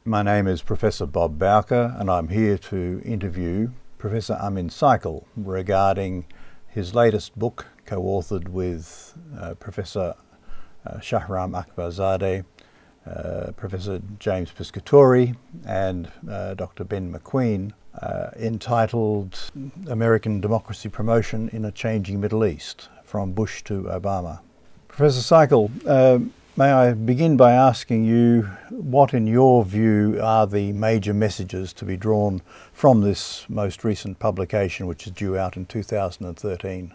My name is Professor Bob Bowker, and I'm here to interview Professor Amin Saikal regarding his latest book, co-authored with Professor Shahram Akbarzadeh, Professor James Piscatori and Dr. Ben MacQueen, entitled American Democracy Promotion in a Changing Middle East, from Bush to Obama. Professor Saikal, may I begin by asking you what, in your view, are the major messages to be drawn from this most recent publication, which is due out in 2013?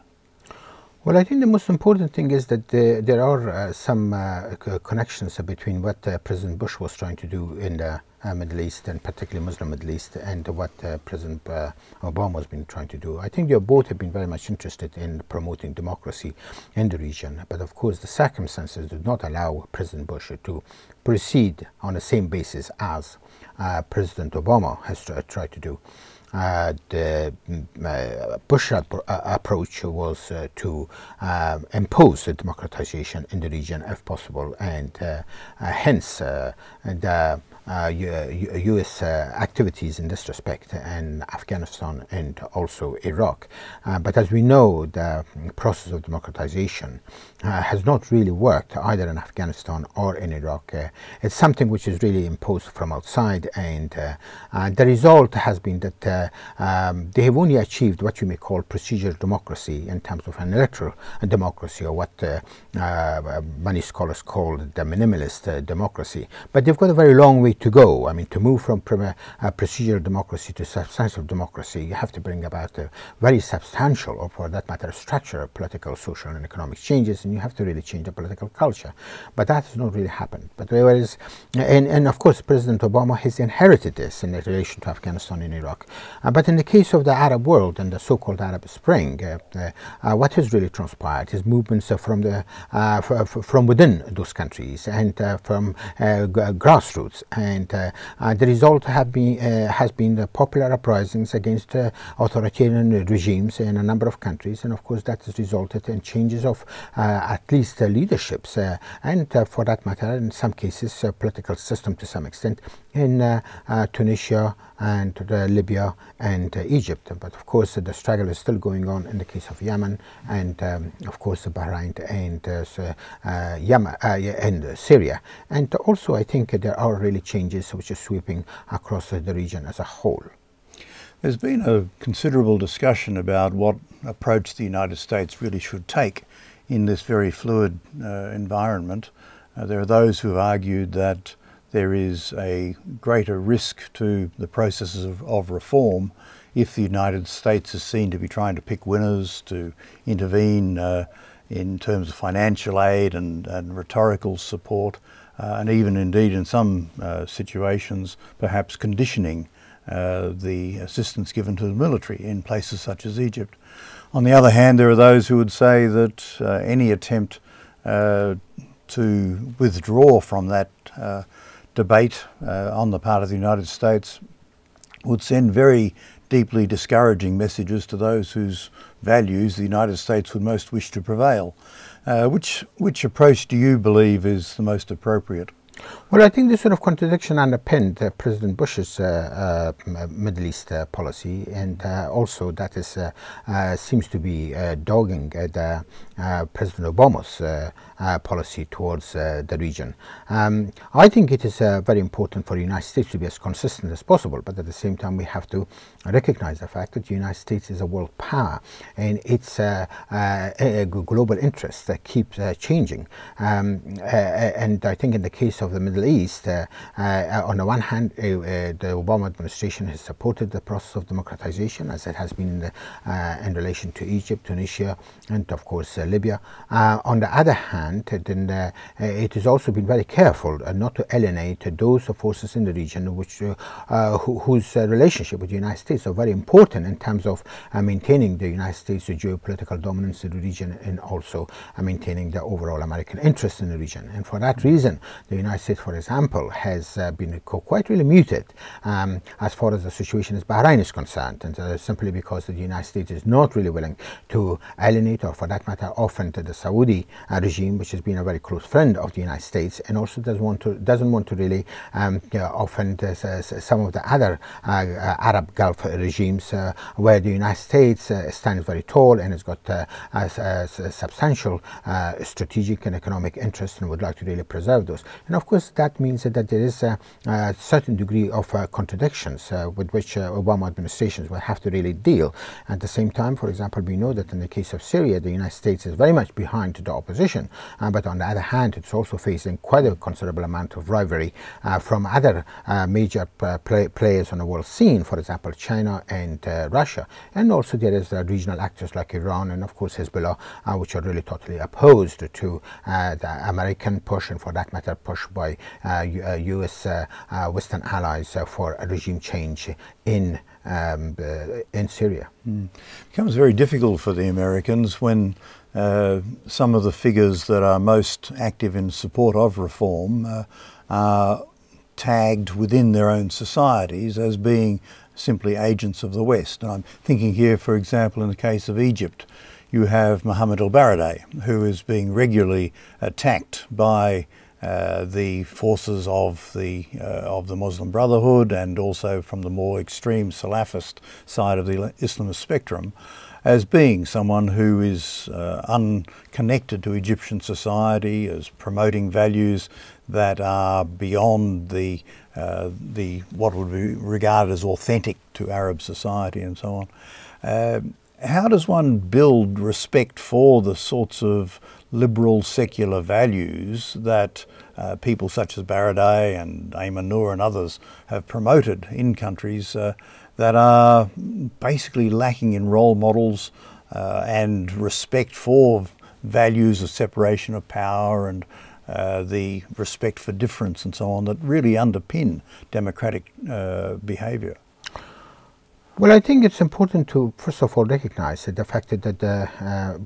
Well, I think the most important thing is that there are some connections between what President Bush was trying to do in the Middle East, and particularly Muslim Middle East, and what President Obama has been trying to do. I think they both have been very much interested in promoting democracy in the region, but of course the circumstances did not allow President Bush to proceed on the same basis as President Obama has tried to do. The Bush approach was to impose the democratization in the region if possible, and hence the U.S. activities in this respect in Afghanistan and also Iraq. But as we know, the process of democratization has not really worked either in Afghanistan or in Iraq. It's something which is really imposed from outside, and the result has been that they have only achieved what you may call procedural democracy in terms of an electoral democracy, or what many scholars call the minimalist democracy. But they've got a very long way to go. I mean, to move from procedural democracy to substantial democracy, you have to bring about a very substantial, or for that matter, structural political, social and economic changes, and you have to really change the political culture. But that has not really happened. But there is, and of course President Obama has inherited this in relation to Afghanistan and Iraq. But in the case of the Arab world and the so-called Arab Spring, what has really transpired is movements from within those countries and from grassroots, and the result has been the popular uprisings against authoritarian regimes in a number of countries, and of course that has resulted in changes of at least leaderships and for that matter in some cases political system to some extent in Tunisia and Libya and Egypt. But of course the struggle is still going on in the case of Yemen, and of course Bahrain and Yemen and Syria. And also I think there are really changes which are sweeping across the region as a whole. There's been a considerable discussion about what approach the United States really should take in this very fluid environment. There are those who have argued that there is a greater risk to the processes of reform if the United States is seen to be trying to pick winners, to intervene in terms of financial aid and rhetorical support, and even indeed in some situations perhaps conditioning the assistance given to the military in places such as Egypt. On the other hand, there are those who would say that any attempt to withdraw from that debate on the part of the United States would send very deeply discouraging messages to those whose values the United States would most wish to prevail. Which approach do you believe is the most appropriate? Well, I think this sort of contradiction underpinned President Bush's Middle East policy, and also that is seems to be dogging the President Obama's policy towards the region. I think it is very important for the United States to be as consistent as possible, but at the same time we have to recognize the fact that the United States is a world power, and its global interests keep changing. And I think in the case of the Middle East, on the one hand, the Obama administration has supported the process of democratization, as it has been in relation to Egypt, Tunisia, and of course Libya. On the other hand, then it has also been very careful not to alienate those forces in the region which whose relationship with the United States are very important in terms of maintaining the United States geopolitical dominance in the region, and also maintaining the overall American interest in the region. And for that reason, the United United States, for example, has been quite really muted as far as the situation in Bahrain is concerned, and simply because the United States is not really willing to alienate, or for that matter, offend the Saudi regime, which has been a very close friend of the United States, and also doesn't want to really offend some of the other Arab Gulf regimes where the United States stands very tall and has got a substantial strategic and economic interest and would like to really preserve those. And of course that means that there is a certain degree of contradictions with which Obama administrations will have to really deal. At the same time, for example, we know that in the case of Syria, the United States is very much behind the opposition, but on the other hand, it's also facing quite a considerable amount of rivalry from other major players on the world scene, for example, China and Russia. And also there is regional actors like Iran and of course Hezbollah, which are really totally opposed to the American push, and for that matter push by US Western allies for a regime change in Syria. It becomes very difficult for the Americans when some of the figures that are most active in support of reform are tagged within their own societies as being simply agents of the West. And I'm thinking here, for example, in the case of Egypt, you have Mohammed al-Baradei, who is being regularly attacked by the forces of the Muslim Brotherhood and also from the more extreme Salafist side of the Islamist spectrum, as being someone who is unconnected to Egyptian society, as promoting values that are beyond the what would be regarded as authentic to Arab society and so on. How does one build respect for the sorts of liberal secular values that people such as Baradei and Ayman Noor and others have promoted in countries that are basically lacking in role models and respect for values of separation of power and the respect for difference and so on that really underpin democratic behaviour? Well, I think it's important to, first of all, recognize the fact that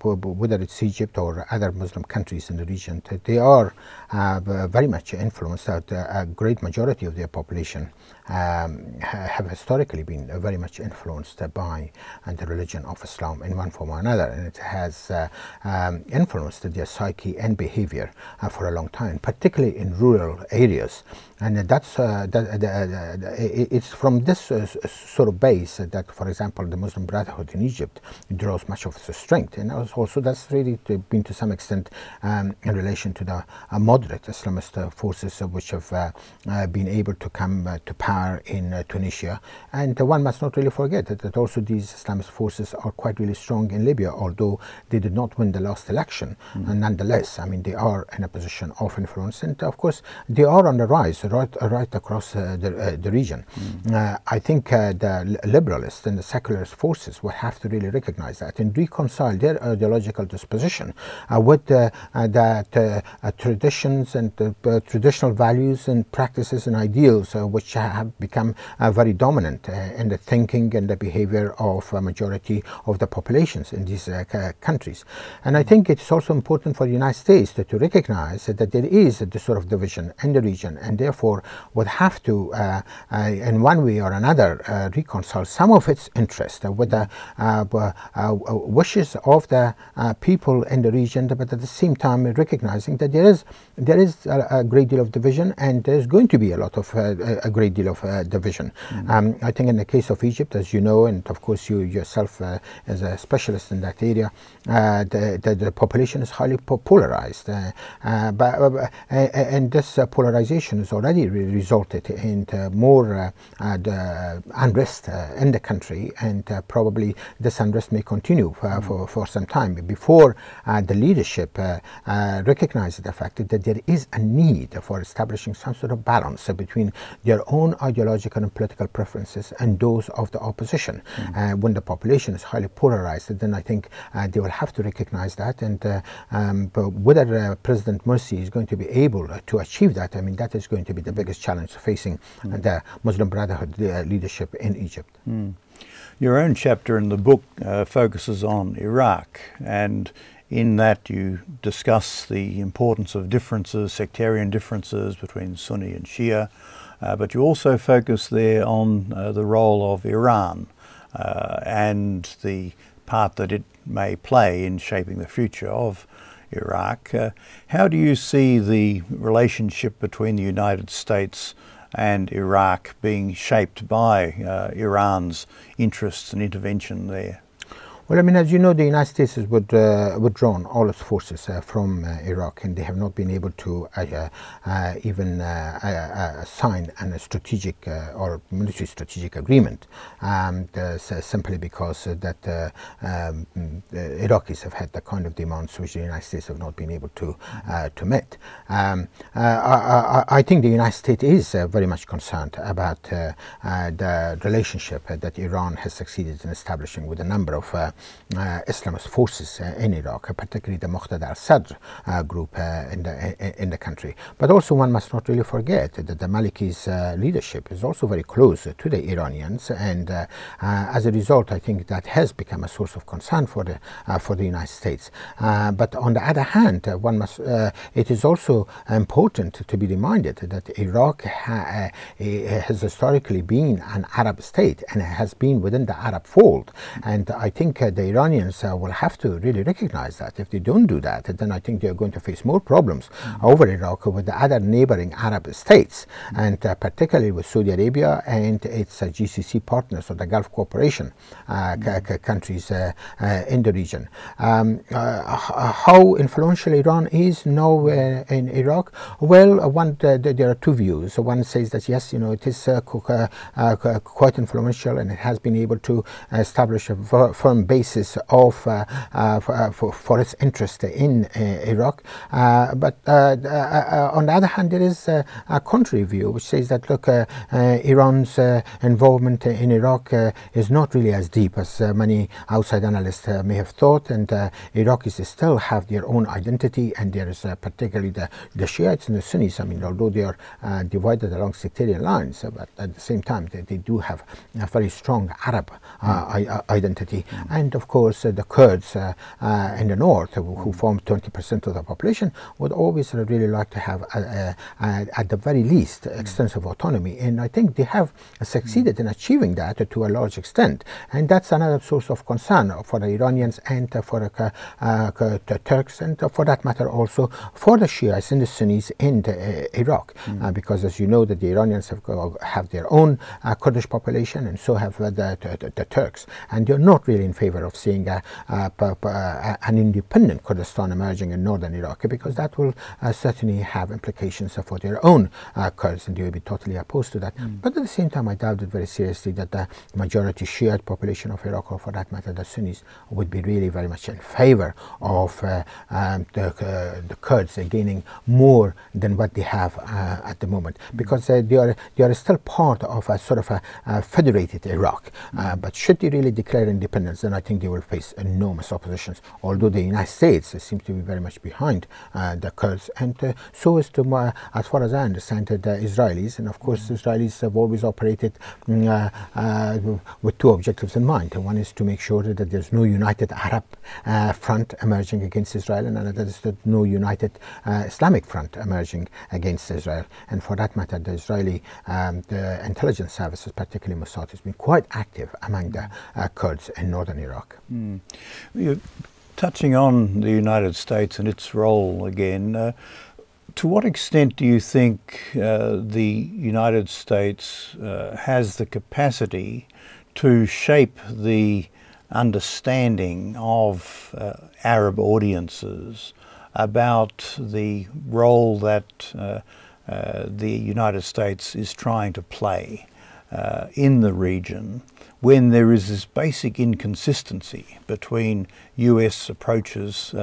whether it's Egypt or other Muslim countries in the region, that they are very much influenced, that a great majority of their population have historically been very much influenced by the religion of Islam in one form or another, and it has influenced their psyche and behavior for a long time, particularly in rural areas. And that's it's from this sort of base that, for example, the Muslim Brotherhood in Egypt draws much of its strength, and also that's really been to some extent in relation to the moderate Islamist forces which have been able to come to power in Tunisia. And one must not really forget that also these Islamist forces are quite really strong in Libya, although they did not win the last election. And nonetheless, I mean, they are in a position of influence, and of course they are on the rise right across the region. I think the liberalist and the secularist forces will have to really recognize that and reconcile their ideological disposition with the traditions and the traditional values and practices and ideals which have become very dominant in the thinking and the behavior of a majority of the populations in these countries. And I think it's also important for the United States to recognize that there is this sort of division in the region, and therefore would have to, in one way or another, reconcile some of its interest with the wishes of the people in the region, but at the same time recognizing that there is a great deal of division, and there's going to be a great deal of division. I think in the case of Egypt, as you know, and of course you yourself as a specialist in that area, the population is highly polarized, and this polarization has already resulted in more unrest in the country, and probably this unrest may continue for some time before the leadership recognizes the fact that there is a need for establishing some sort of balance between their own ideological and political preferences and those of the opposition. When the population is highly polarized, then I think they will have to recognize that, and whether President Morsi is going to be able to achieve that, I mean, that is going to be the biggest challenge facing the Muslim Brotherhood leadership in Egypt. Your own chapter in the book focuses on Iraq, and in that you discuss the importance of differences, sectarian differences between Sunni and Shia, but you also focus there on the role of Iran and the part that it may play in shaping the future of Iraq. How do you see the relationship between the United States and Iraq being shaped by Iran's interests and intervention there? Well, I mean, as you know, the United States has withdrawn all its forces from Iraq, and they have not been able to even sign a strategic or military strategic agreement, simply because that Iraqis have had the kind of demands which the United States have not been able to meet. I think the United States is very much concerned about the relationship that Iran has succeeded in establishing with a number of Islamist forces in Iraq, particularly the Muqtada al-Sadr group in the country. But also one must not really forget that the Maliki's leadership is also very close to the Iranians, and as a result I think that has become a source of concern for the United States. But on the other hand, it is also important to be reminded that Iraq has historically been an Arab state and has been within the Arab fold, and I think the Iranians will have to really recognize that. If they don't do that, then I think they're going to face more problems over Iraq with the other neighboring Arab states, and particularly with Saudi Arabia and its GCC partners, or the Gulf Cooperation countries in the region. How influential Iran is now in Iraq? Well, there are two views. One says that yes, it is quite influential, and it has been able to establish a firm basis for its interest in Iraq. But on the other hand, there is a contrary view which says that, look, Iran's involvement in Iraq is not really as deep as many outside analysts may have thought, and Iraqis still have their own identity, and there is particularly the Shiites and the Sunnis. I mean, although they are divided along sectarian lines, but at the same time they do have a very strong Arab identity. And of course the Kurds in the north, who form 20% of the population, would always really like to have at the very least extensive autonomy, and I think they have succeeded in achieving that to a large extent, and that's another source of concern for the Iranians and for the Turks, and for that matter also for the Shiites and the Sunnis in Iraq, because as you know that the Iranians have their own Kurdish population, and so have the Turks, and they're not really in favor of seeing an independent Kurdistan emerging in northern Iraq, because that will certainly have implications for their own Kurds, and they will be totally opposed to that. But at the same time, I doubt it very seriously that the majority Shiite population of Iraq, or for that matter the Sunnis, would be really very much in favor of the Kurds gaining more than what they have at the moment, because they are still part of a sort of a federated Iraq. But should they really declare independence, then I think they will face enormous oppositions, although the United States seems to be very much behind the Kurds, and so is, as far as I understand, the Israelis. And of course the Israelis have always operated with two objectives in mind. One is to make sure that there's no united Arab front emerging against Israel, and another is that no united Islamic front emerging against Israel. And for that matter, the Israeli the intelligence services, particularly Mossad, has been quite active among the Kurds in northern Iraq. You're touching on the United States and its role again. To what extent do you think the United States has the capacity to shape the understanding of Arab audiences about the role that the United States is trying to play in the region, when there is this basic inconsistency between US approaches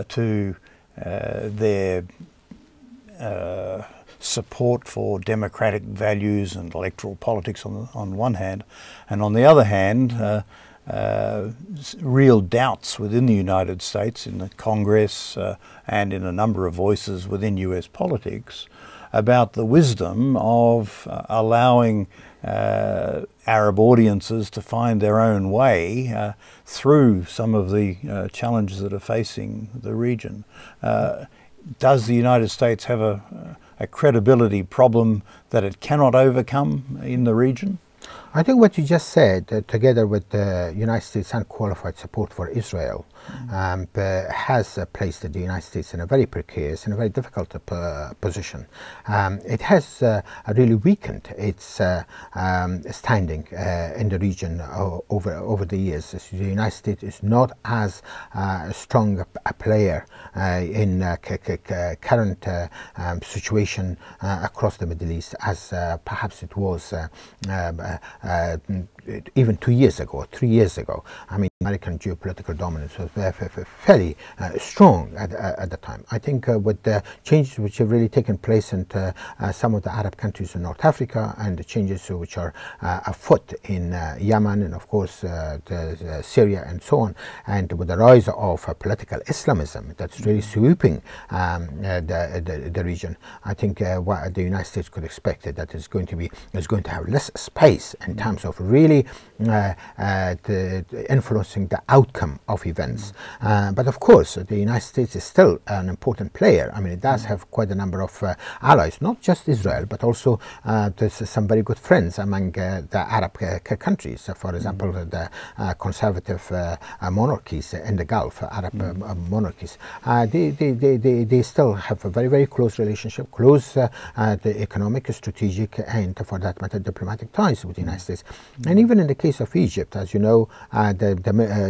to their support for democratic values and electoral politics on one hand, and on the other hand real doubts within the United States, in the Congress and in a number of voices within US politics, about the wisdom of allowing Arab audiences to find their own way through some of the challenges that are facing the region. Does the United States have a credibility problem that it cannot overcome in the region? I think what you just said, together with the United States' unqualified support for Israel, has placed the United States in a very precarious and a very difficult position. It has really weakened its standing in the region over the years. The United States is not as strong a player in current situation across the Middle East as perhaps it was even 2 years ago, 3 years ago. I mean, American geopolitical dominance was fairly strong at the time. I think with the changes which have really taken place in some of the Arab countries in North Africa, and the changes which are afoot in Yemen, and of course Syria and so on, and with the rise of political Islamism that's really sweeping the region, I think what the United States could expect that is going to have less space in terms of really influencing the outcome of events. But of course, the United States is still an important player. I mean, it does have quite a number of allies, not just Israel, but also there's some very good friends among the Arab countries. For example, the conservative monarchies in the Gulf, Arab monarchies. They still have a very, very close relationship, close the economic, strategic, and for that matter, diplomatic ties with the United States. And even in the case of Egypt, as you know, the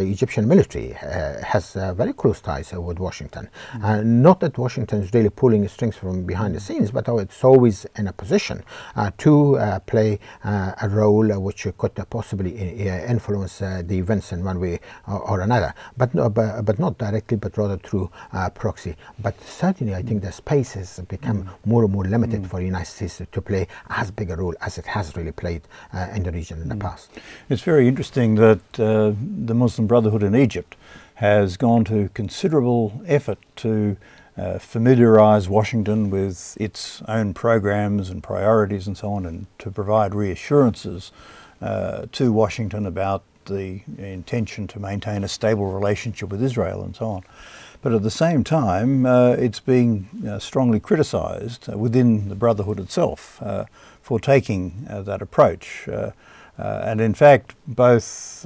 Egyptian military has very close ties with Washington. Not that Washington is really pulling strings from behind the scenes, but it's always in a position to play a role which could possibly influence the events in one way or another, but not directly, but rather through proxy. But certainly, I think the space has become more and more limited for the United States to play as big a role as it has really played in the region in the past. It's very interesting that the Muslim Brotherhood in Egypt has gone to considerable effort to familiarise Washington with its own programs and priorities and so on, and to provide reassurances to Washington about the intention to maintain a stable relationship with Israel and so on. But at the same time, it's being strongly criticised within the Brotherhood itself for taking that approach. And in fact, both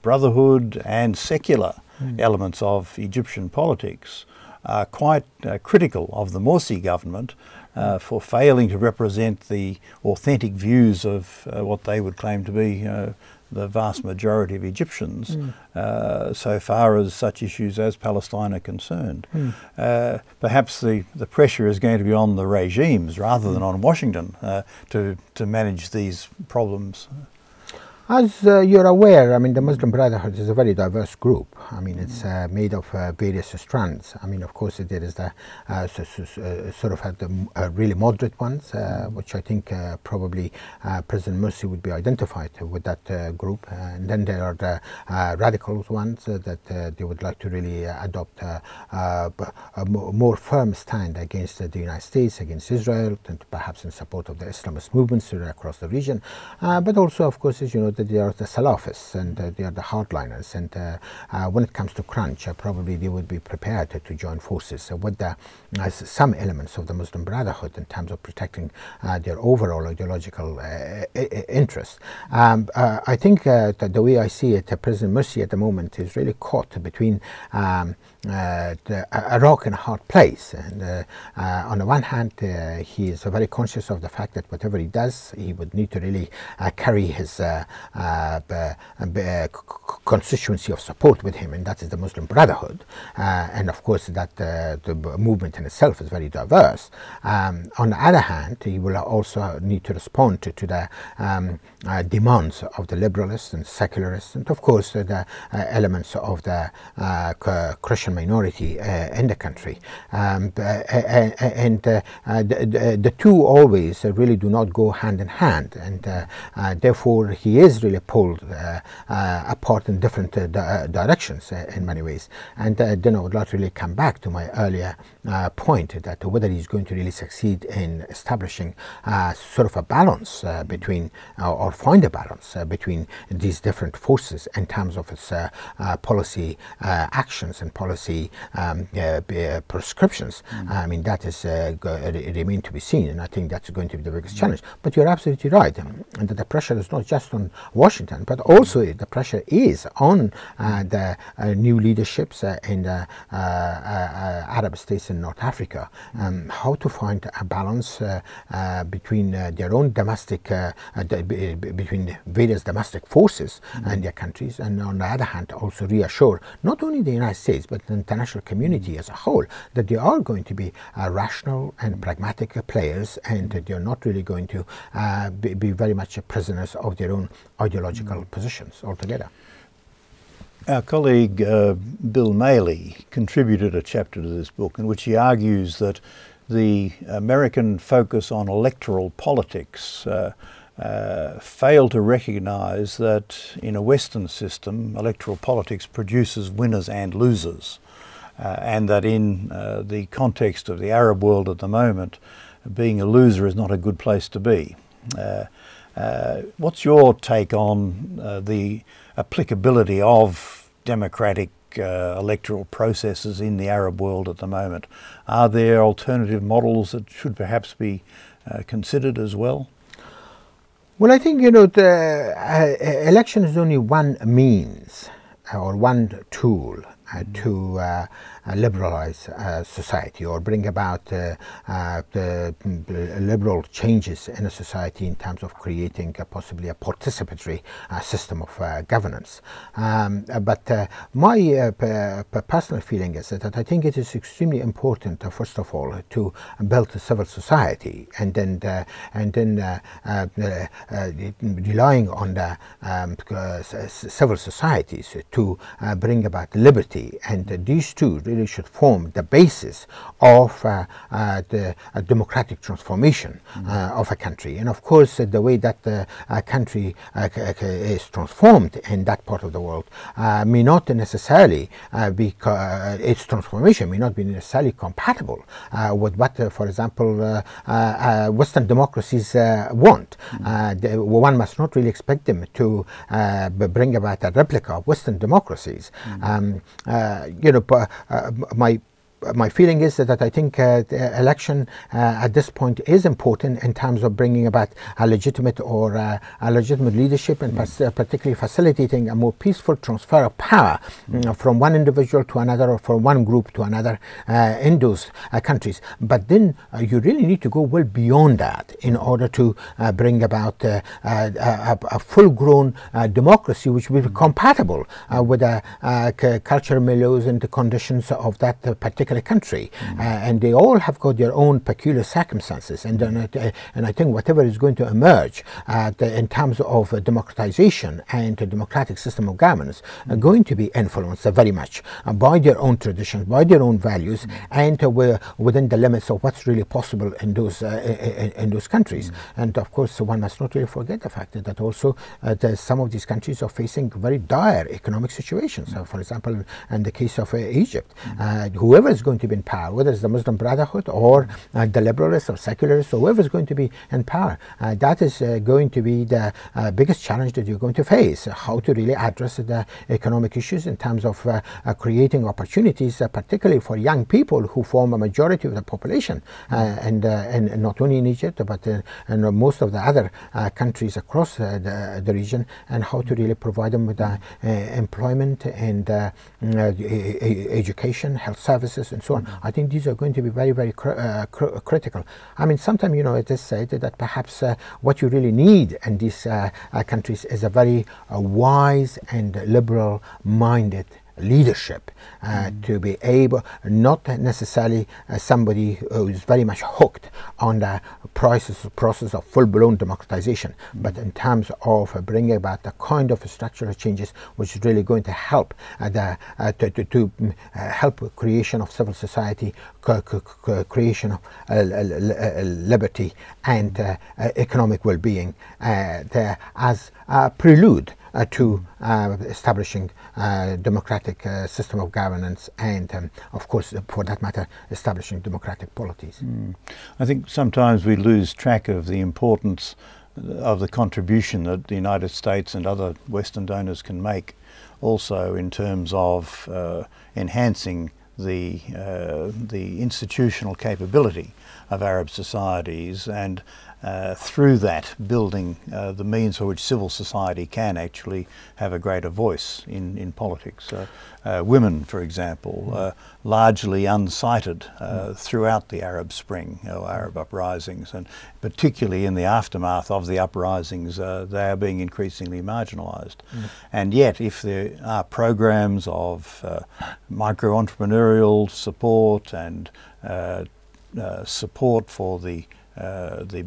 Brotherhood and secular elements of Egyptian politics are quite critical of the Morsi government for failing to represent the authentic views of what they would claim to be the vast majority of Egyptians so far as such issues as Palestine are concerned. Perhaps the pressure is going to be on the regimes rather than on Washington to manage these problems. As you're aware, I mean, the Muslim Brotherhood is a very diverse group. I mean, it's made of various strands. I mean, of course, there is the sort of the really moderate ones, which I think probably President Morsi would be identified with that group. And then there are the radical ones that they would like to really adopt a more firm stand against the United States, against Israel, and perhaps in support of the Islamist movements across the region. But also, of course, as you know, that they are the Salafists and they are the hardliners, and when it comes to crunch, probably they would be prepared to join forces with some elements of the Muslim Brotherhood in terms of protecting their overall ideological interests. I think that the way I see it, President Morsi at the moment is really caught between a rock and a hard place. And on the one hand, he is very conscious of the fact that whatever he does, he would need to really carry his constituency of support with him, and that is the Muslim Brotherhood. And of course, that the movement in itself is very diverse. On the other hand, he will also need to respond to the demands of the liberalists and secularists, and of course the elements of the Christian Christian minority in the country, and the two always really do not go hand in hand, and therefore he is really pulled apart in different directions in many ways. And then I would like to really come back to my earlier point that whether he's going to really succeed in establishing sort of a balance between or find a balance between these different forces in terms of its policy actions and policy prescriptions. I mean, that is remain to be seen, and I think that's going to be the biggest challenge. But you're absolutely right, and that the pressure is not just on Washington, but also the pressure is on the new leaderships in the Arab states in North Africa, how to find a balance between their own domestic, between the various domestic forces in their countries, and on the other hand also reassure not only the United States but the international community as a whole that they are going to be rational and pragmatic players, and that they are not really going to be very much prisoners of their own ideological positions altogether. Our colleague Bill Maley contributed a chapter to this book in which he argues that the American focus on electoral politics failed to recognize that in a Western system, electoral politics produces winners and losers, and that in the context of the Arab world at the moment, being a loser is not a good place to be. What's your take on the applicability of democratic electoral processes in the Arab world at the moment? Are there alternative models that should perhaps be considered as well? Well, I think, the election is only one means or one tool to liberalize society or bring about the liberal changes in a society in terms of creating possibly a participatory system of governance. But my personal feeling is that I think it is extremely important, first of all, to build a civil society, and then relying on the civil societies to bring about liberty, and these two really should form the basis of the democratic transformation of a country. And of course, the way that the country is transformed in that part of the world may not necessarily its transformation may not be necessarily compatible with what, for example, Western democracies want. One must not really expect them to bring about a replica of Western democracies. My feeling is that I think the election at this point is important in terms of bringing about a legitimate leadership, and particularly facilitating a more peaceful transfer of power from one individual to another, or from one group to another in those countries. But then you really need to go well beyond that in order to bring about a full-grown democracy which will be compatible with the cultural milieus and the conditions of that particular country, and they all have got their own peculiar circumstances, and I think whatever is going to emerge in terms of democratization and a democratic system of governance are going to be influenced very much by their own traditions, by their own values, and within the limits of what's really possible in those countries. And of course, one must not really forget the fact that also some of these countries are facing very dire economic situations. For example, in the case of Egypt, whoever is going to be in power, whether it's the Muslim Brotherhood or the liberalists or secularists, or whoever is going to be in power, that is going to be the biggest challenge that you're going to face, how to really address the economic issues in terms of creating opportunities, particularly for young people who form a majority of the population, and not only in Egypt, but in most of the other countries across the region, and how to really provide them with employment and education, health services, and so on. I think these are going to be very, very critical. I mean, sometimes, it is said that perhaps what you really need in these countries is a very wise and liberal-minded leadership, to be able, not necessarily somebody who is very much hooked on the process of full-blown democratization, but in terms of bringing about the kind of structural changes which is really going to help help creation of civil society, creation of liberty and economic well-being as a prelude to establishing a democratic system of governance and, of course, for that matter, establishing democratic polities. I think sometimes we lose track of the importance of the contribution that the United States and other Western donors can make, also in terms of enhancing the institutional capability of Arab societies, and through that building the means for which civil society can actually have a greater voice in politics. Women, for example, largely uncited throughout the Arab Spring or Arab uprisings, and particularly in the aftermath of the uprisings, they are being increasingly marginalised. And yet, if there are programs of micro-entrepreneurial support and support for the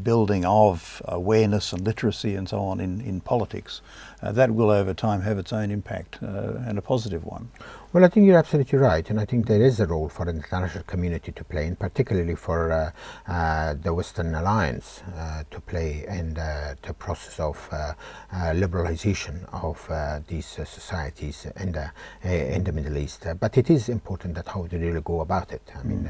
building of awareness and literacy and so on in politics, that will over time have its own impact, and a positive one. Well, I think you're absolutely right, and I think there is a role for the international community to play, and particularly for the Western Alliance to play in the process of liberalization of these societies in the Middle East. But it is important that how they really go about it. I mean,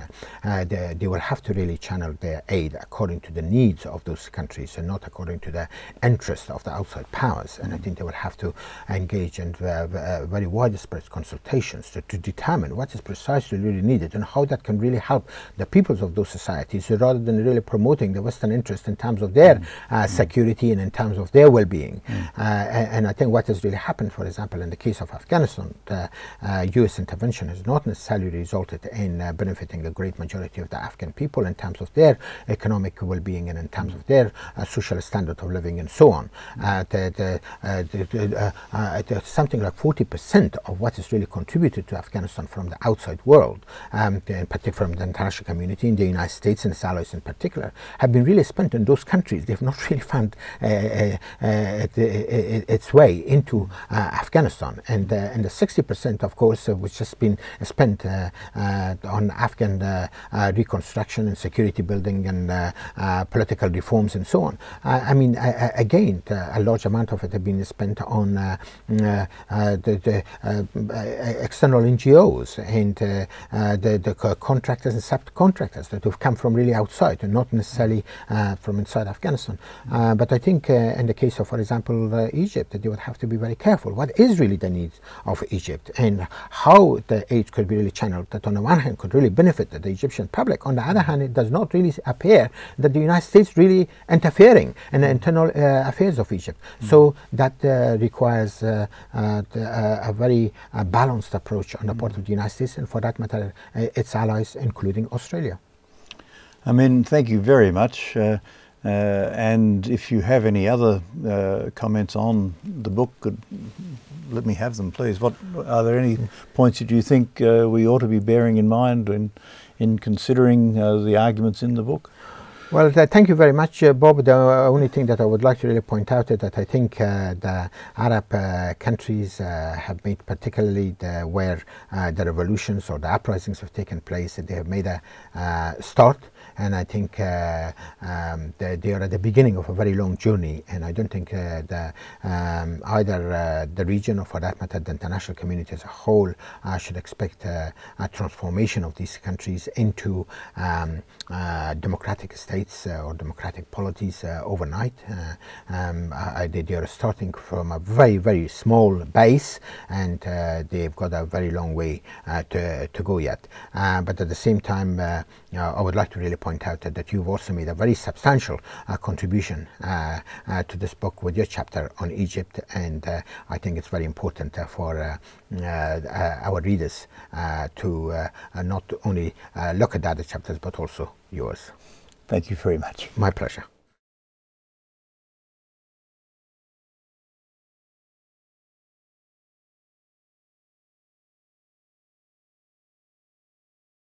they will have to really channel their aid according to the needs of those countries and not according to the interest of the outside powers. And I think they will have to engage in very widespread consultations to determine what is precisely really needed and how that can really help the peoples of those societies, rather than really promoting the Western interest in terms of their security and in terms of their well-being. And I think what has really happened, for example, in the case of Afghanistan, the US intervention has not necessarily resulted in benefiting the great majority of the Afghan people in terms of their economic well-being and in terms of their social standard of living and so on. Something like 40% of what is really contributed to Afghanistan from the outside world, in particular from the international community, in the United States and its allies in particular, have been really spent in those countries. They've not really found its way into Afghanistan. And the 60%, of course, which has been spent on Afghan reconstruction and security building and political reforms and so on. I mean, again, a large amount of it has been spent on the external NGOs and the contractors and subcontractors that have come from really outside and not necessarily from inside Afghanistan. But I think in the case of, for example, Egypt, that they would have to be very careful. What is really the needs of Egypt and how the aid could be really channeled, that on the one hand could really benefit the Egyptian public. On the other hand, it does not really appear that the United States really interfering in the internal affairs of Egypt. So that requires a very balanced approach on the part of the United States and, for that matter, its allies, including Australia. Amin, thank you very much. And if you have any other comments on the book, let me have them, please. Are there any points that you think we ought to be bearing in mind in considering the arguments in the book? Well, thank you very much, Bob. The only thing that I would like to really point out is that I think the Arab countries have made, particularly where the revolutions or the uprisings have taken place, they have made a start. And I think they are at the beginning of a very long journey. And I don't think either the region or, for that matter, the international community as a whole should expect a transformation of these countries into democratic states or democratic polities overnight. They are starting from a very, very small base, and they've got a very long way to go yet. But at the same time, I would like to really point out that you've also made a very substantial contribution to this book with your chapter on Egypt, and I think it's very important for our readers to not only look at the other chapters but also yours. Thank you very much. My pleasure.